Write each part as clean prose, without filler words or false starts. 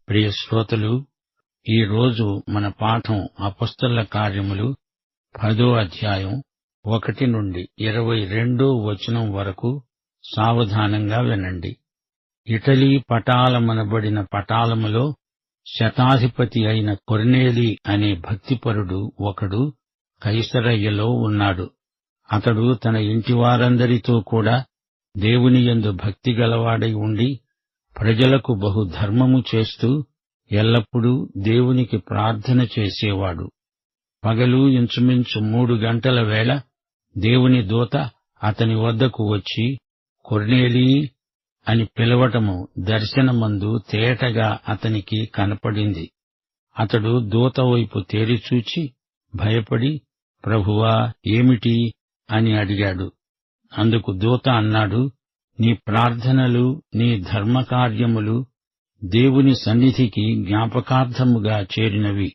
ప్రియ శ్రోతలు, ఈ రోజు మన పాఠం అపొస్తలుల కార్యములు 10వ అధ్యాయం 1 నుండి 22వ వచనం వరకు. సావధానంగా వినండి. ఇటలీ పటాలమనబడిన పటాలములో శతాధిపతి అయిన కొర్నేలి అనే భక్తిపరుడు ఒకడు కైసరయ్యలో ఉన్నాడు. అతడు తన ఇంటివారందరితో కూడా దేవుని యందు భక్తి గలవాడై ఉండి ప్రజలకు బహు ధర్మము చేస్తూ ఎల్లప్పుడూ దేవునికి ప్రార్థన చేసేవాడు. పగలు ఇంచుమించు 3 గంటల వేళ దేవుని దూత అతని వద్దకు వచ్చి కొర్నేలీ అని పిలవటము దర్శనమందు తేటగా అతనికి కనపడింది. అతడు దూత వైపు తేరిచూచి భయపడి, ప్రభువా, ఏమిటి అని అడిగాడు. అందుకు దూత అన్నాడు, నీ ప్రార్థనలు, నీ ధర్మకార్యములు దేవుని సన్నిధికి జ్ఞాపకార్థముగా చేరినవి.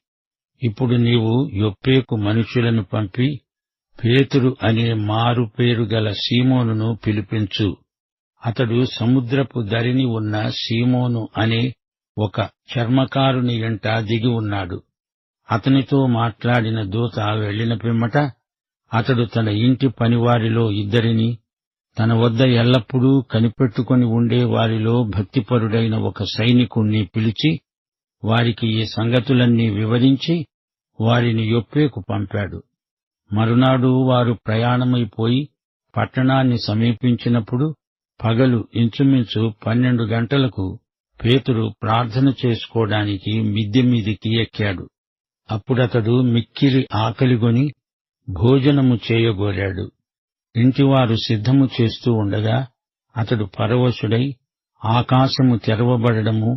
ఇప్పుడు నీవు యొప్పేకు మనుష్యులను పంపి పేతురు అనే మారు పేరు గల సీమోనును పిలిపించు. అతడు సముద్రపు దరిని ఉన్న సీమోను అనే ఒక చర్మకారుని ఎంట దిగి ఉన్నాడు. అతనితో మాట్లాడిన దూత వెళ్లిన పిమ్మట అతడు తన ఇంటి పనివారిలో 2 తన వద్ద ఎల్లప్పుడూ కనిపెట్టుకుని ఉండే వారిలో భక్తిపరుడైన ఒక సైనికుణ్ణి పిలిచి వారికి ఈ సంగతులన్నీ వివరించి వారిని యొప్పేకు పంపాడు. మరునాడు వారు ప్రయాణమైపోయి పట్టణాన్ని సమీపించినప్పుడు పగలు ఇంచుమించు 12 గంటలకు పేతురు ప్రార్థన చేసుకోవడానికి మిద్దె మీదికి ఎక్కాడు. అప్పుడతడు మిక్కిలి ఆకలిగొని భోజనము చేయగోరాడు. ఇంటివారు సిద్ధము చేస్తూ ఉండగా అతడు పరవశుడై ఆకాశము తెరవబడడము,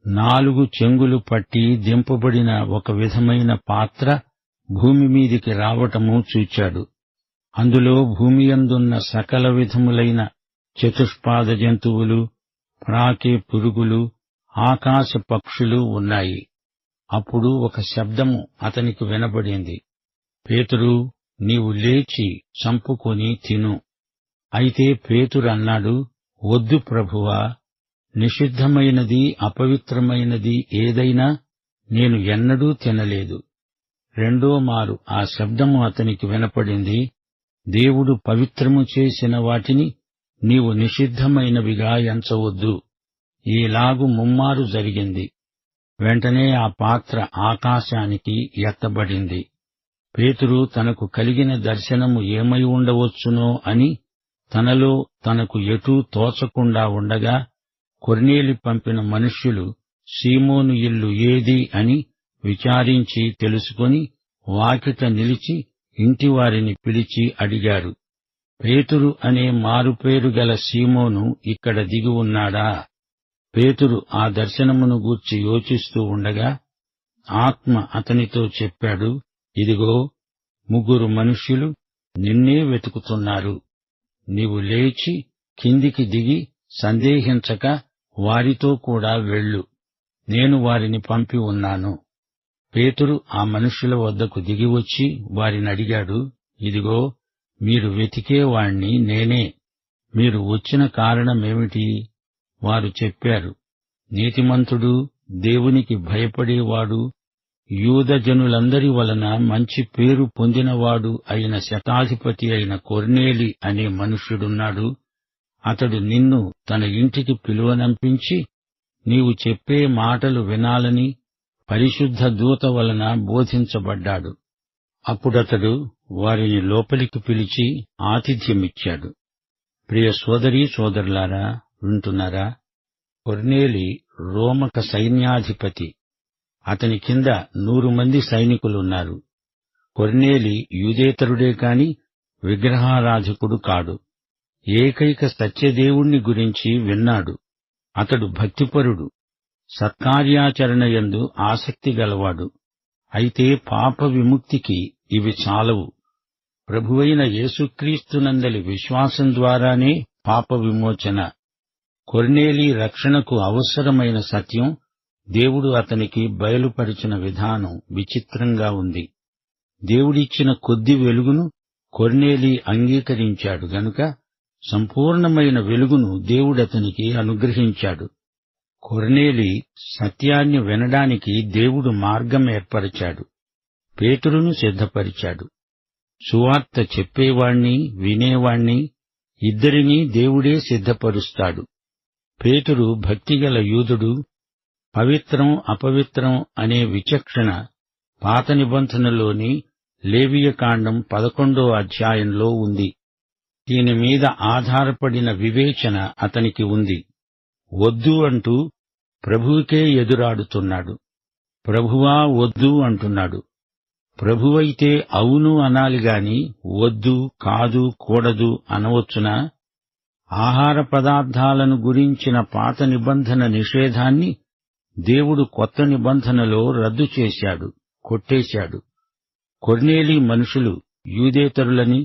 4 చెంగులు పట్టి దింపబడిన ఒక విధమైన పాత్ర భూమి మీదికి రావటము చూచాడు. అందులో భూమియందున్న సకల విధములైన చతుష్పాద జంతువులు, ప్రాకే పురుగులు, ఆకాశ పక్షులు ఉన్నాయి. అప్పుడు ఒక శబ్దము అతనికి వినబడింది, పేతురు, నీవు లేచి చంపుకొని తిను. అయితే పేతురు అన్నాడు, వద్దు ప్రభువా, నిషిద్ధమైనది అపవిత్రమైనది ఏదైనా నేను ఎన్నడూ తినలేదు. 2వ మారు ఆ శబ్దము అతనికి వినపడింది, దేవుడు పవిత్రము చేసిన వాటిని నీవు నిషిద్ధమైనవిగా ఎంచవద్దు. ఈలాగు 3 మారు జరిగింది. వెంటనే ఆ పాత్ర ఆకాశానికి ఎత్తబడింది. పేతురు తనకు కలిగిన దర్శనము ఏమై ఉండవచ్చునో అని తనలో తనకు ఎటూ తోచకుండా ఉండగా కొర్నేలి పంపిన మనుష్యులు సీమోను ఇల్లు ఏది అని విచారించి తెలుసుకొని వాకిట నిలిచి ఇంటివారిని పిలిచి అడిగారు, పేతురు అనే మారుపేరు గల సీమోను ఇక్కడ దిగి ఉన్నాడా? పేతురు ఆ దర్శనమును గూర్చి యోచిస్తూ ఉండగా ఆత్మ అతనితో చెప్పాడు, ఇదిగో 3 మనుష్యులు నిన్నే వెతుకుతున్నారు. నీవు లేచి కిందికి దిగి సందేహించక వారితో కూడా వెళ్ళు. నేను వారిని పంపి ఉన్నాను. పేతురు ఆ మనుష్యుల వద్దకు దిగివచ్చి వారినడిగాడు, ఇదిగో, మీరు వెతికేవాణ్ణి నేనే. మీరు వచ్చిన కారణమేమిటి? వారు చెప్పారు, నీతిమంతుడు, దేవునికి భయపడేవాడు, యూదజనులందరి వలన మంచి పేరు పొందినవాడు అయిన శతాధిపతి అయిన కొర్నేలి అనే మనుష్యుడున్నాడు. అతడు నిన్ను తన ఇంటికి పిలువనంపించి నీవు చెప్పే మాటలు వినాలని పరిశుద్ధ దూత వలన బోధించబడ్డాడు. అప్పుడతడు వారిని లోపలికి పిలిచి ఆతిథ్యమిచ్చాడు. ప్రియ సోదరీ సోదరులారా, వింటున్నారా? కొర్నేలి రోమక సైన్యాధిపతి. అతని కింద 100 మంది సైనికులున్నారు. కొర్నేలి యూదేతరుడే కాని విగ్రహారాధకుడు కాడు. ఏకైక సత్యదేవుణ్ణి గురించి విన్నాడు. అతడు భక్తిపరుడు, సత్కార్యాచరణయందు ఆసక్తి గలవాడు. అయితే పాప విముక్తికి ఇవి చాలవు. ప్రభువైన యేసుక్రీస్తునందలి విశ్వాసం ద్వారానే పాప విమోచన. కొర్నేలి రక్షణకు అవసరమైన సత్యం దేవుడు అతనికి బయలుపరిచిన విధానం విచిత్రంగా ఉంది. దేవుడిచ్చిన కొద్ది వెలుగును కొర్నేలి అంగీకరించాడు గనుక సంపూర్ణమైన వెలుగును దేవుడతనికి అనుగ్రహించాడు. కొర్నేలి సత్యాన్ని వినడానికి దేవుడు మార్గం ఏర్పరిచాడు. పేతురును సిద్ధపరిచాడు. సువార్త చెప్పేవాణ్ణి, వినేవాణ్ణి ఇద్దరినీ దేవుడే సిద్ధపరుస్తాడు. పేతురు భక్తిగల యూదుడు. పవిత్రం అపవిత్రం అనే విచక్షణ పాత నిబంధనలోని లేవియకాండం 11వ అధ్యాయంలో ఉంది. దీని మీద ఆధారపడిన వివేచన అతనికి ఉంది. వద్దు అంటూ ప్రభువుకే ఎదురాడుతున్నాడు. ప్రభువా వద్దు అంటున్నాడు. ప్రభువైతే అవును అనాలిగాని వద్దు, కాదు, కూడదు అనవచ్చునా? ఆహార పదార్థాలను గురించిన పాత నిబంధన నిషేధాన్ని దేవుడు కొత్త నిబంధనలో రద్దు చేశాడు, కొట్టేశాడు. కొర్నేలి మనుషులు యూదేతరులని,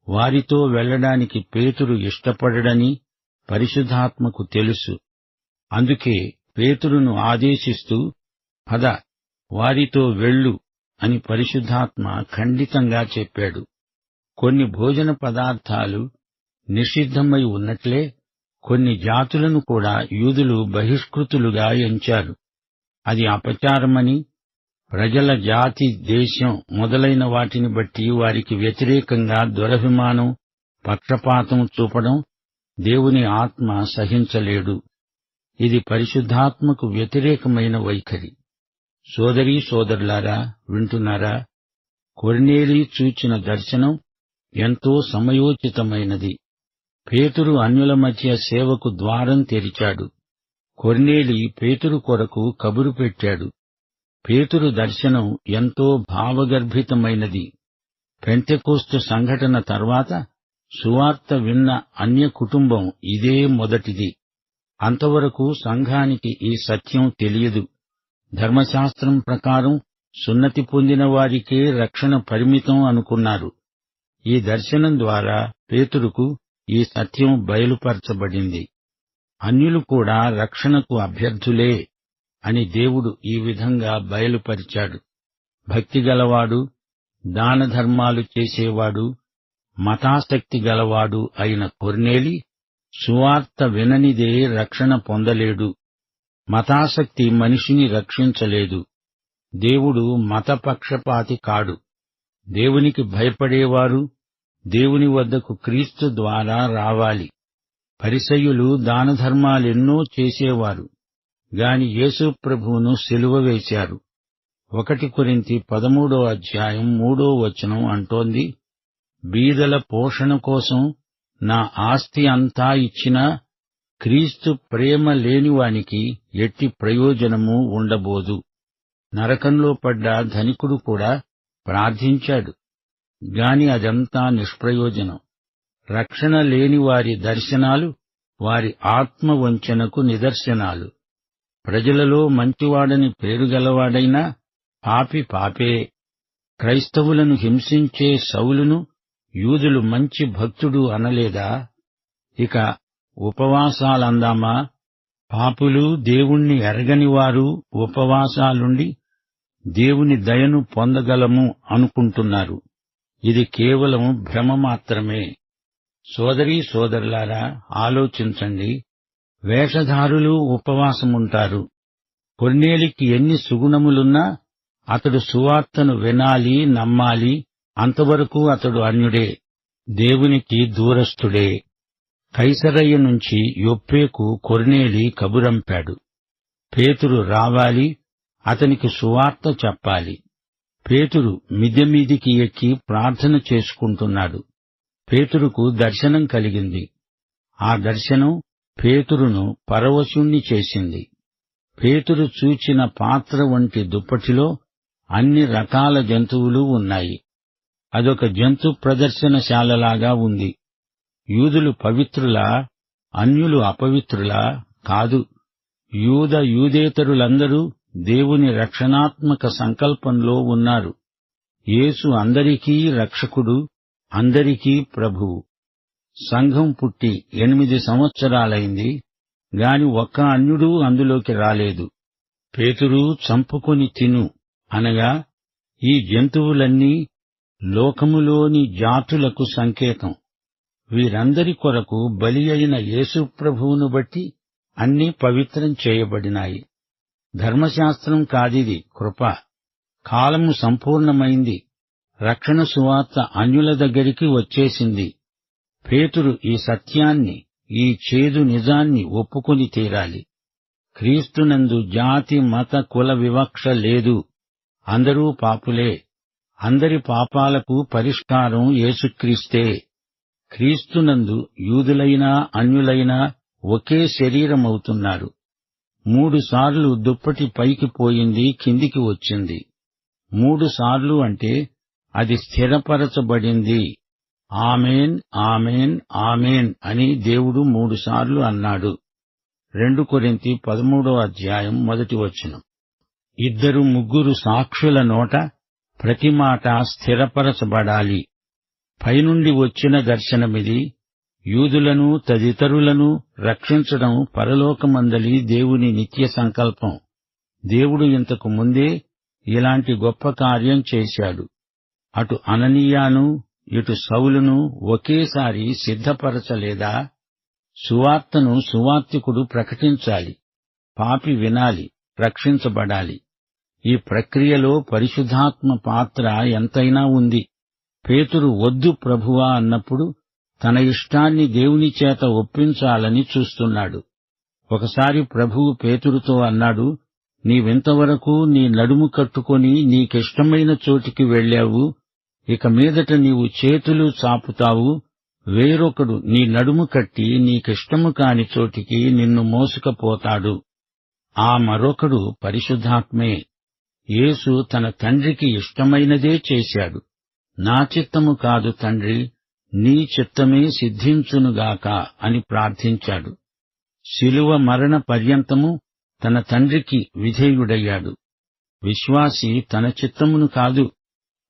వారితో వెళ్లడానికి పేతురు ఇష్టపడడని పరిశుద్ధాత్మకు తెలుసు. అందుకే పేతురును ఆదేశిస్తూ పద, వారితో వెళ్ళు అని పరిశుద్ధాత్మ ఖండితంగా చెప్పాడు. కొన్ని భోజన పదార్థాలు నిషిద్ధమై ఉన్నట్లే కొన్ని జాతులను కూడా యూదులు బహిష్కృతులుగా ఎంచారు. అది అపచారమని, ప్రజల జాతి, దేశం మొదలైన వాటిని బట్టి వారికి వ్యతిరేకంగా దురభిమానం, పక్షపాతం చూపడం దేవుని ఆత్మ సహించలేడు. ఇది పరిశుద్ధాత్మకు వ్యతిరేకమైన వైఖరి. సోదరీ సోదరులారా, వింటున్నారా? కొర్నేలి చూచిన దర్శనం ఎంతో సమయోచితమైనది. పేతురు అన్యుల మధ్య సేవకు ద్వారం తెరిచాడు. కొర్నేలి పేతురు కొరకు కబురు పెట్టాడు. పేతురు దర్శనం ఎంతో భావగర్భితమైనది. పెంతెకోస్తు సంఘటన తర్వాత సువార్త విన్న అన్య కుటుంబం ఇదే మొదటిది. అంతవరకు సంఘానికి ఈ సత్యం తెలియదు. ధర్మశాస్త్రం ప్రకారం సున్నతి పొందిన వారికే రక్షణ పరిమితం అనుకున్నారు. ఈ దర్శనం ద్వారా పేతురుకు ఈ సత్యం బయలుపరచబడింది. అన్యులు కూడా రక్షణకు అభ్యర్థులే అని దేవుడు ఈ విధంగా బయలుపరిచాడు. భక్తిగలవాడు, దానధర్మాలు చేసేవాడు, మతాసక్తి గలవాడు అయిన కొర్నేలి సువార్త విననిదే రక్షణ పొందలేడు. మతాసక్తి మనిషిని రక్షించలేదు. దేవుడు మతపక్షపాతి కాడు. దేవునికి భయపడేవారు దేవుని వద్దకు క్రీస్తు ద్వారా రావాలి. పరిసయ్యులు దానధర్మాలెన్నో చేసేవారు, గాని యేసు ప్రభువును సిలువ వేశారు. 1 కొరింథీ 13వ అధ్యాయం 3వ వచనం అంటోంది, బీదల పోషణ కోసం నా ఆస్తి అంతా ఇచ్చినా క్రీస్తు ప్రేమ లేనివానికి ఎట్టి ప్రయోజనమూ ఉండబోదు. నరకంలో పడ్డ ధనికుడు కూడా ప్రార్థించాడు, గాని అదంతా నిష్ప్రయోజనం. రక్షణ లేని వారి దర్శనాలు వారి ఆత్మవంచనకు నిదర్శనాలు. ప్రజలలో మంచివాడని పేరుగలవాడైనా పాపి పాపే. క్రైస్తవులను హింసించే సౌలును యూదులు మంచి భక్తుడు అనలేదా? ఇక ఉపవాసాలందామా? పాపులు, దేవుణ్ణి ఎరగనివారు ఉపవాసాలుండి దేవుని దయను పొందగలము అనుకుంటున్నారు. ఇది కేవలం భ్రమ మాత్రమే. సోదరీ సోదరులారా, ఆలోచించండి. వేషధారులు ఉపవాసముంటారు. కొర్నేలికి ఎన్ని సుగుణములున్నా అతడు సువార్తను వినాలి, నమ్మాలి. అంతవరకు అతడు అన్యుడే, దేవునికి దూరస్థుడే. కైసరయ్య నుంచి యొప్పేకు కొర్నేలి కబురంపాడు. పేతురు రావాలి, అతనికి సువార్త చెప్పాలి. పేతురు మిద్దె మీదికి ఎక్కి ప్రార్థన చేసుకుంటున్నాడు. పేతురుకు దర్శనం కలిగింది. ఆ దర్శనం పేతురును పరవశుణ్ణి చేసింది. పేతురు చూచిన పాత్ర వంటి దుప్పటిలో అన్ని రకాల జంతువులు ఉన్నాయి. అదొక జంతు ప్రదర్శనశాలలాగా ఉంది. యూదులు పవిత్రులా, అన్యులు అపవిత్రులా? కాదు. యూదేతరులందరూ దేవుని రక్షణాత్మక సంకల్పంలో ఉన్నారు. యేసు అందరికీ రక్షకుడు, అందరికీ ప్రభువు. సంఘం పుట్టి 8 సంవత్సరాలైంది, గాని ఒక్క అన్యుడూ అందులోకి రాలేదు. పేతురు చంపుకొని తిను అనగా ఈ జంతువులన్నీ లోకములోని జాతులకు సంకేతం. వీరందరి కొరకు బలి అయిన యేసు ప్రభువును బట్టి అన్నీ పవిత్రం చేయబడినాయి. ధర్మశాస్త్రం కాదిది, కృప. కాలము సంపూర్ణమైంది. రక్షణ సువార్త అన్యుల దగ్గరికి వచ్చేసింది. పేతురు ఈ సత్యాన్ని, ఈ చేదు నిజాన్ని ఒప్పుకొని తీరాలి. క్రీస్తునందు జాతి మత కుల వివక్ష లేదు. అందరూ పాపులే. అందరి పాపాలకు పరిష్కారం యేసుక్రీస్తే. క్రీస్తునందు యూదులైనా అన్యులైనా ఒకే శరీరమవుతున్నారు. 3 సార్లు దుప్పటి పైకి పోయింది, కిందికి వచ్చింది. 3 సార్లు అంటే అది స్థిరపరచబడింది. ఆమేన్, ఆమేన్, ఆమేన్ అని దేవుడు 3 సార్లు అన్నాడు. 2 కొరింథీ 13:1 2-3 సాక్షుల నోట ప్రతి మాట స్థిరపరచబడాలి. పైనుండి వచ్చిన దర్శనమిది. యూదులను తదితరులను రక్షించడం పరలోకమందలి దేవుని నిత్య సంకల్పం. దేవుడు ఇంతకు ముందే ఇలాంటి గొప్ప కార్యం చేశాడు. అటు అననీయాను ఇటు సౌలును ఒకేసారి సిద్ధపరచలేదా? సువార్తను సువార్తికుడు ప్రకటించాలి. పాపి వినాలి, రక్షించబడాలి. ఈ ప్రక్రియలో పరిశుద్ధాత్మ పాత్ర ఎంతైనా ఉంది. పేతురు వద్దు ప్రభువా అన్నప్పుడు తన ఇష్టాన్ని దేవుని చేత ఒప్పించాలని చూస్తున్నాడు. ఒకసారి ప్రభువు పేతురుతో అన్నాడు, నీవింతవరకు నీ నడుము కట్టుకొని నీకిష్టమైన చోటికి వెళ్ళావు. ఇక మీదట నీవు చేతులు చాపుతావు. వేరొకడు నీ నడుము కట్టి నీకిష్టము కాని చోటికి నిన్ను మోసుకపోతాడు. ఆ మరొకడు పరిశుద్ధాత్మే. యేసు తన తండ్రికి ఇష్టమైనదే చేశాడు. నా చిత్తము కాదు తండ్రి, నీ చిత్తమే సిద్ధించునుగాక అని ప్రార్థించాడు. శిలువ మరణ పర్యంతము తన తండ్రికి విధేయుడయ్యాడు. విశ్వాసి తన చిత్తమును కాదు,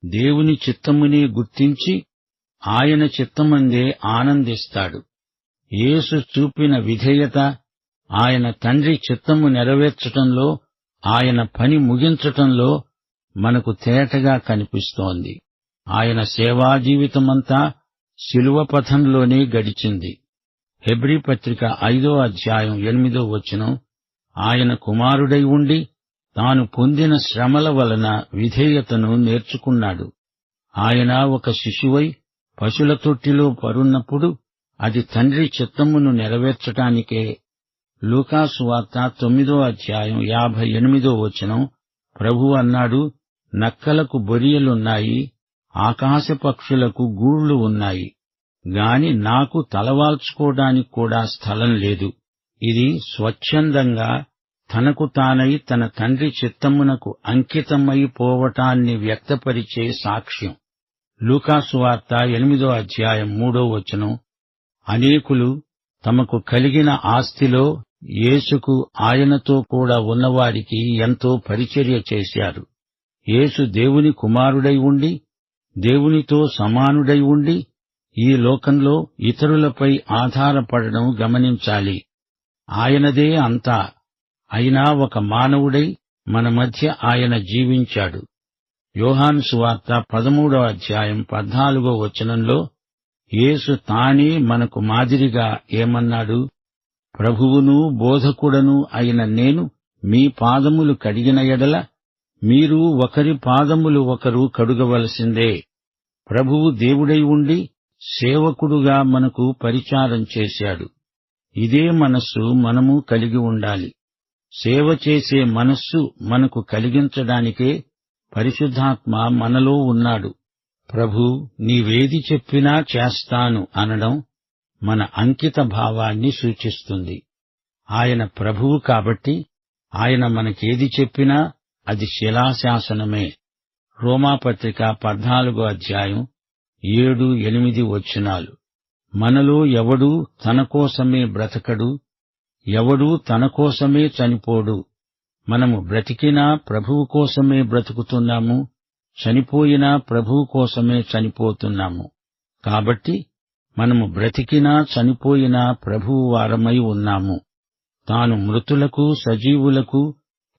దేవుని చిత్తమునే గుర్తించి ఆయన చిత్తమందే ఆనందిస్తాడు. యేసు చూపిన విధేయత ఆయన తండ్రి చిత్తము నెరవేర్చటంలో, ఆయన పని ముగించటంలో మనకు తేటగా కనిపిస్తోంది. ఆయన సేవా జీవితమంతా శిలువ పథంలోనే గడిచింది. హెబ్రీ పత్రిక 5:8 ఆయన కుమారుడై ఉండి తాను పొందిన శ్రమల వలన విధేయతను నేర్చుకున్నాడు. ఆయన ఒక శిశువై పశుల తొట్టిలో పరున్నప్పుడు అది తండ్రి చిత్తమును నెరవేర్చటానికే. లూకాసు వార్త 9:58 ప్రభువు అన్నాడు, నక్కలకు బొరియలున్నాయి, ఆకాశ పక్షులకు గూళ్లు ఉన్నాయి, గాని నాకు తలవాల్చుకోవడానికి కూడా స్థలం లేదు. ఇది స్వచ్ఛందంగా తనకు తానై తన తండ్రి చిత్తమునకు అంకితమైపోవటాన్ని వ్యక్తపరిచే సాక్ష్యం. లూకాసు వార్త 8:3 అనేకులు తమకు కలిగిన ఆస్తిలో యేసుకు ఆయనతో కూడా ఉన్నవారికి ఎంతో పరిచర్య చేశారు. యేసు దేవుని కుమారుడై ఉండి, దేవునితో సమానుడై ఉండి, ఈ లోకంలో ఇతరులపై ఆధారపడడం గమనించాలి. ఆయనదే అంతా. అయినా ఒక మానవుడై మన మధ్య ఆయన జీవించాడు. యోహాను సువార్త 13:14 యేసు తానే మనకు మాదిరిగా ఏమన్నాడు? ప్రభువును బోధకుడను అయిన నేను మీ పాదములు కడిగిన ఎడల మీరు ఒకరి పాదములు ఒకరు కడుగవలసిందే. ప్రభువు దేవుడై ఉండి సేవకుడుగా మనకు పరిచారం చేశాడు. ఇదే మనస్సు మనము కలిగి ఉండాలి. సేవ చేసే మనస్సు మనకు కలిగించడానికే పరిశుద్ధాత్మ మనలో ఉన్నాడు. ప్రభూ, నీవేది చెప్పినా చేస్తాను అనడం మన అంకిత భావాన్ని సూచిస్తుంది. ఆయన ప్రభువు కాబట్టి ఆయన మనకేది చెప్పినా అది శిలాశాసనమే. రోమాపత్రిక 14:7-8 మనలో ఎవడూ తన కోసమే బ్రతకడు, ఎవడూ తన కోసమే చనిపోడు. మనము బ్రతికినా ప్రభువు కోసమే బ్రతుకుతున్నాము, చనిపోయినా ప్రభువు కోసమే చనిపోతున్నాము. కాబట్టి మనము బ్రతికినా చనిపోయినా ప్రభువు వారమై ఉన్నాము. తాను మృతులకు సజీవులకు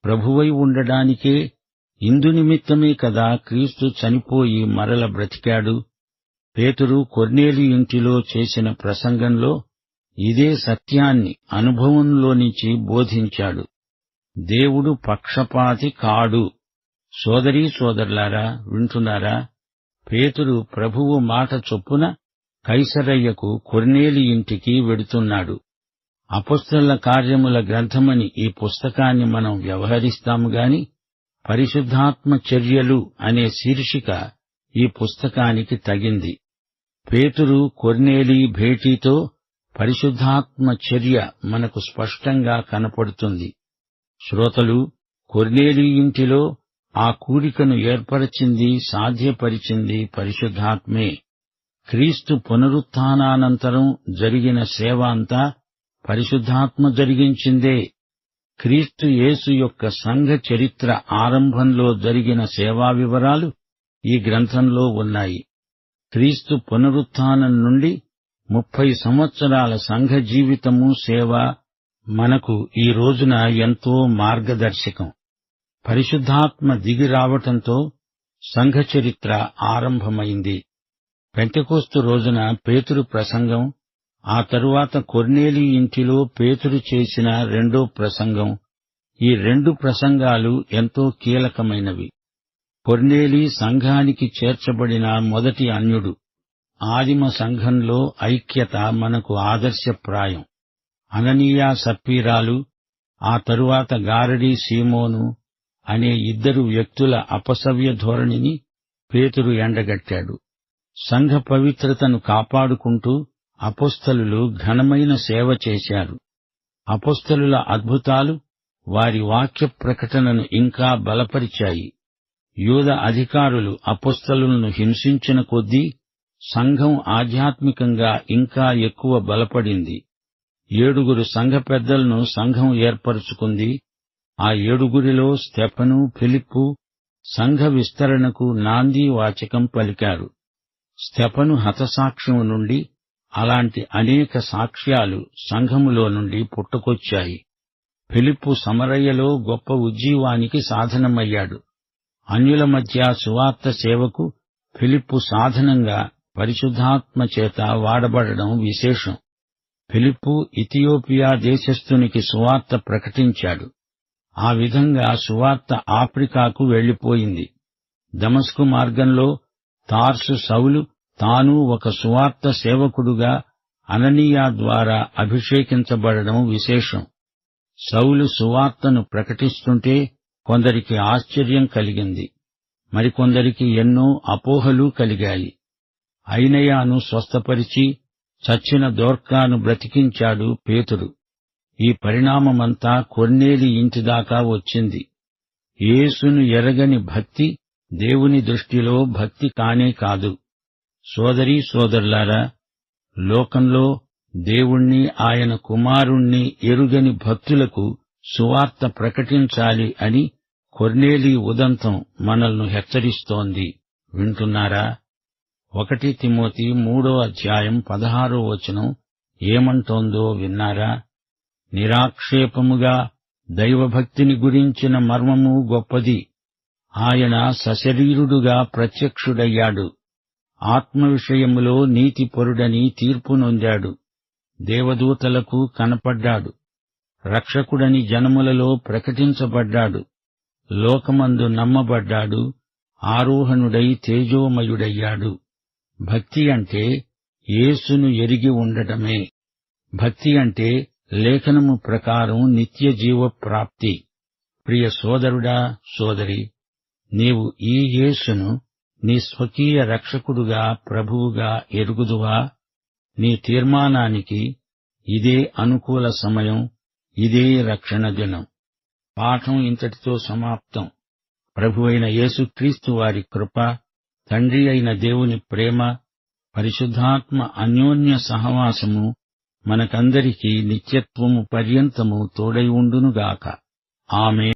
ప్రభువై ఉండడానికే, ఇందునిమిత్తమే కదా క్రీస్తు చనిపోయి మరల బ్రతికాడు. పేతురు కొర్నేలి ఇంటిలో చేసిన ప్రసంగంలో ఇదే సత్యాన్ని అనుభవంలోంచి బోధించాడు. దేవుడు పక్షపాతి కాడు. సోదరీ సోదరులారా, వింటున్నారా? పేతురు ప్రభువు మాట చొప్పున కైసరయ్యకు కొర్నేలి ఇంటికి వెడుతున్నాడు. అపొస్తలుల కార్యముల గ్రంథమని ఈ పుస్తకాన్ని మనం వ్యవహరిస్తాము గాని పరిశుద్ధాత్మ చర్యలు అనే శీర్షిక ఈ పుస్తకానికి తగింది. పేతురు కొర్నేలి భేటీతో పరిశుద్ధాత్మ చర్య మనకు స్పష్టంగా కనపడుతుంది. శ్రోతలు, కొర్నేలి ఇంటిలో ఆ కూడికను ఏర్పరచింది, సాధ్యపరిచింది పరిశుద్ధాత్మే. క్రీస్తు పునరుత్థానానంతరం జరిగిన సేవ అంతా పరిశుద్ధాత్మ జరిగించిందే. క్రీస్తు యేసు యొక్క సంఘ చరిత్ర ఆరంభంలో జరిగిన సేవా వివరాలు ఈ గ్రంథంలో ఉన్నాయి. క్రీస్తు పునరుత్థానం నుండి 30 సంవత్సరాల సంఘ జీవితము, సేవ మనకు ఈ రోజున ఎంతో మార్గదర్శకం. పరిశుద్ధాత్మ దిగిరావటంతో సంఘ చరిత్ర ఆరంభమైంది. పెంటెకోస్తు రోజున పేతురు ప్రసంగం, ఆ తరువాత కొర్నేలి ఇంటిలో పేతురు చేసిన రెండో ప్రసంగం, ఈ 2 ప్రసంగాలు ఎంతో కీలకమైనవి. కొర్నేలి సంఘానికి చేర్చబడిన మొదటి అన్యుడు. ఆదిమ సంఘంలో ఐక్యత మనకు ఆదర్శప్రాయం. అననీయ సప్పీరాలు, ఆ తరువాత గారడీ సీమోను అనే 2 వ్యక్తుల అపసవ్య ధోరణిని పేతురు ఎండగట్టాడు. సంఘ పవిత్రతను కాపాడుకుంటూ అపొస్తలులు ఘనమైన సేవ చేశారు. అపొస్తలుల అద్భుతాలు వారి వాక్య ప్రకటనను ఇంకా బలపరిచాయి. యూద అధికారులు అపొస్తలులను హింసించిన కొద్దీ సంఘం ఆధ్యాత్మికంగా ఇంకా ఎక్కువ బలపడింది. 7 సంఘ పెద్దలను సంఘం ఏర్పరుచుకుంది. ఆ 7 స్తెఫను, ఫిలిప్పు సంఘ విస్తరణకు నాందీ వాచకం పలికారు. స్తెఫను హతసాక్ష్యం నుండి అలాంటి అనేక సాక్ష్యాలు సంఘములో నుండి పుట్టుకొచ్చాయి. ఫిలిప్పు సమరయ్యలో గొప్ప ఉజ్జీవానికి సాధనమయ్యాడు. అన్యుల మధ్య సువార్త సేవకు ఫిలిప్పు సాధనంగా పరిశుద్ధాత్మ చేత వాడబడడం విశేషం. ఫిలిప్పు ఇథియోపియా దేశస్థునికి సువార్త ప్రకటించాడు. ఆ విధంగా సువార్త ఆఫ్రికాకు వెళ్లిపోయింది. దమస్కు మార్గంలో తార్సు సౌలు తాను ఒక సువార్త సేవకుడుగా అననీయా ద్వారా అభిషేకించబడడం విశేషం. సౌలు సువార్తను ప్రకటిస్తుంటే కొందరికి ఆశ్చర్యం కలిగింది. మరికొందరికి ఎన్నో అపోహలు కలిగాయి. ఐనయాను స్వస్థపరిచి చచ్చిన దోర్కాను బ్రతికించాడు పేతురు. ఈ పరిణామమంతా కొర్నేలి ఇంటిదాకా వచ్చింది. యేసును ఎరగని భక్తి దేవుని దృష్టిలో భక్తి కానే కాదు. సోదరీ సోదరులారా, లోకంలో దేవుణ్ణి, ఆయన కుమారుణ్ణి ఎరుగని భక్తులకు సువార్త ప్రకటించాలి అని కొర్నేలి ఉదంతం మనల్ని హెచ్చరిస్తోంది. వింటున్నారా? 1 తిమోతి 3:16 ఏమంటోందో విన్నారా? నిరాక్షేపముగా దైవభక్తిని గురించిన మర్మము గొప్పది. ఆయన సశరీరుడుగా ప్రత్యక్షుడయ్యాడు. ఆత్మ విషయములో నీతిపరుడని తీర్పు నొందాడు. దేవదూతలకు కనపడ్డాడు. రక్షకుడని జనములలో ప్రకటించబడ్డాడు. లోకమందు నమ్మబడ్డాడు. ఆరోహణుడై తేజోమయుడయ్యాడు. భక్తి అంటే యేసును ఎరిగి ఉండటమే. భక్తి అంటే లేఖనము ప్రకారం నిత్య జీవ ప్రాప్తి. ప్రియ సోదరుడా, సోదరి, నీవు ఈ యేసును నీ స్వకీయ రక్షకుడుగా, ప్రభువుగా ఎరుగుదువా? నీ తీర్మానానికి ఇదే అనుకూల సమయం, ఇదే రక్షణ దినం. పాఠం ఇంతటితో సమాప్తం. ప్రభువైన యేసుక్రీస్తు వారి కృప, తండ్రి అయిన దేవుని ప్రేమ, పరిశుద్ధాత్మ అన్యోన్య సహవాసము మనకందరికీ నిత్యత్వము పర్యంతము తోడై ఉండునుగాక. ఆమేన్.